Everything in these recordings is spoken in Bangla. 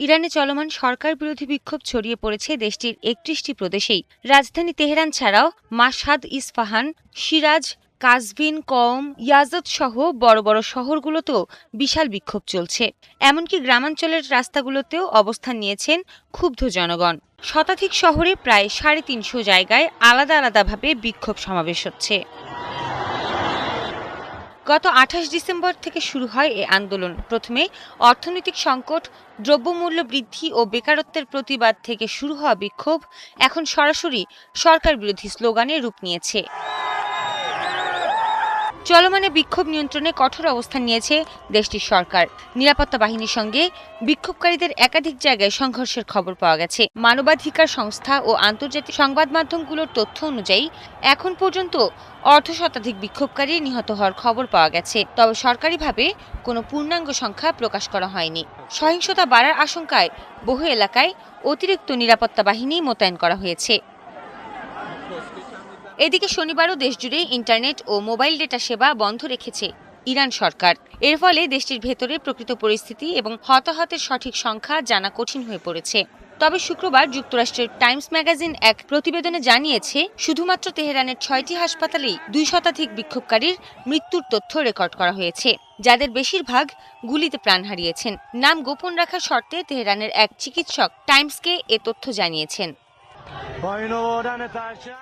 ইরানে চলমান সরকার বিরোধী বিক্ষোভ ছড়িয়ে পড়েছে দেশটির ৩১টি প্রদেশেই। রাজধানী তেহরান ছাড়াও মাশহাদ, ইস্পাহান, শিরাজ, কাজভিন, কওম, ইয়াজদ সহ বড় বড় শহরগুলোতেও বিশাল বিক্ষোভ চলছে। এমনকি গ্রামাঞ্চলের রাস্তাগুলোতেও অবস্থান নিয়েছেন ক্ষুব্ধ জনগণ। শতাধিক শহরে প্রায় ৩৫০ জায়গায় আলাদা আলাদাভাবে বিক্ষোভ সমাবেশ হচ্ছে। গত ২৮ ডিসেম্বর থেকে শুরু হয় এ আন্দোলন। প্রথমে অর্থনৈতিক সংকট, দ্রব্যমূল্য বৃদ্ধি ও বেকারত্বের প্রতিবাদ থেকে শুরু হওয়া বিক্ষোভ এখন সরাসরি সরকার বিরোধী স্লোগানে রূপ নিয়েছে। চলমানে বিক্ষোভ নিয়ন্ত্রণে কঠোর অবস্থান নিয়েছে দেশটির সরকার। নিরাপত্তা বাহিনীর সঙ্গে বিক্ষোভকারীদের একাধিক জায়গায় সংঘর্ষের খবর পাওয়া গেছে। মানবাধিকার সংস্থা ও আন্তর্জাতিক সংবাদ মাধ্যমগুলোর তথ্য অনুযায়ী এখন পর্যন্ত অর্ধশতাধিক বিক্ষোভকারী নিহত হওয়ার খবর পাওয়া গেছে। তবে সরকারিভাবে কোনো পূর্ণাঙ্গ সংখ্যা প্রকাশ করা হয়নি। সহিংসতা বাড়ার আশঙ্কায় বহু এলাকায় অতিরিক্ত নিরাপত্তা বাহিনী মোতায়েন করা হয়েছে। এদিকে শনিবারও দেশজুড়ে ইন্টারনেট ও মোবাইল ডেটা সেবা বন্ধ রেখেছে ইরান সরকার। এর ফলে দেশটির ভেতরে প্রকৃত পরিস্থিতি এবং হতাহতের সঠিক সংখ্যা জানা কঠিন হয়ে পড়েছে। তবে শুক্রবার যুক্তরাষ্ট্রের টাইমস ম্যাগাজিন এক প্রতিবেদনে জানিয়েছে, শুধুমাত্র তেহরানের ৬টি হাসপাতালেই ২ শতাধিক বিক্ষোভকারীর মৃত্যুর তথ্য রেকর্ড করা হয়েছে, যাদের বেশিরভাগ গুলিতে প্রাণ হারিয়েছেন। নাম গোপন রাখার শর্তে তেহরানের এক চিকিৎসক টাইমসকে এ তথ্য জানিয়েছেন।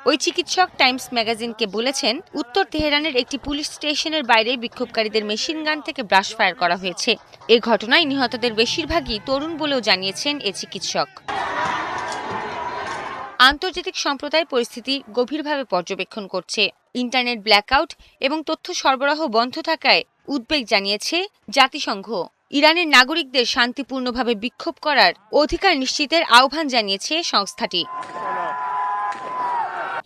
ওই চিকিৎসক টাইমস ম্যাগাজিনকে বলেছেন, উত্তর তেহরানের একটি পুলিশ স্টেশনের বাইরে বিক্ষোভকারীদের মেশিনগান থেকে ব্রাশ ফায়ার করা হয়েছে। এ ঘটনায় নিহতদের বেশিরভাগই তরুণ বলেও জানিয়েছেন এ চিকিৎসক। আন্তর্জাতিক সম্প্রদায় পরিস্থিতি গভীরভাবে পর্যবেক্ষণ করছে। ইন্টারনেট ব্ল্যাকআউট এবং তথ্য সরবরাহ বন্ধ থাকায় উদ্বেগ জানিয়েছে জাতিসংঘ। ইরানের নাগরিকদের শান্তিপূর্ণভাবে বিক্ষোভ করার অধিকার নিশ্চিতের আহ্বান জানিয়েছে সংস্থাটি।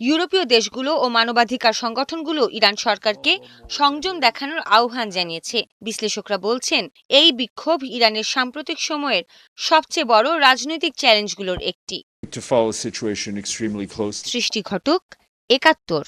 ইউরোপীয় দেশগুলো ও মানবাধিকার সংগঠনগুলো ইরান সরকারকে সংযম দেখানোর আহ্বান জানিয়েছে। বিশ্লেষকরা বলছেন, এই বিক্ষোভ ইরানের সাম্প্রতিক সময়ের সবচেয়ে বড় রাজনৈতিক চ্যালেঞ্জগুলোর একটি। সৃষ্টি ঘটক, ৭১।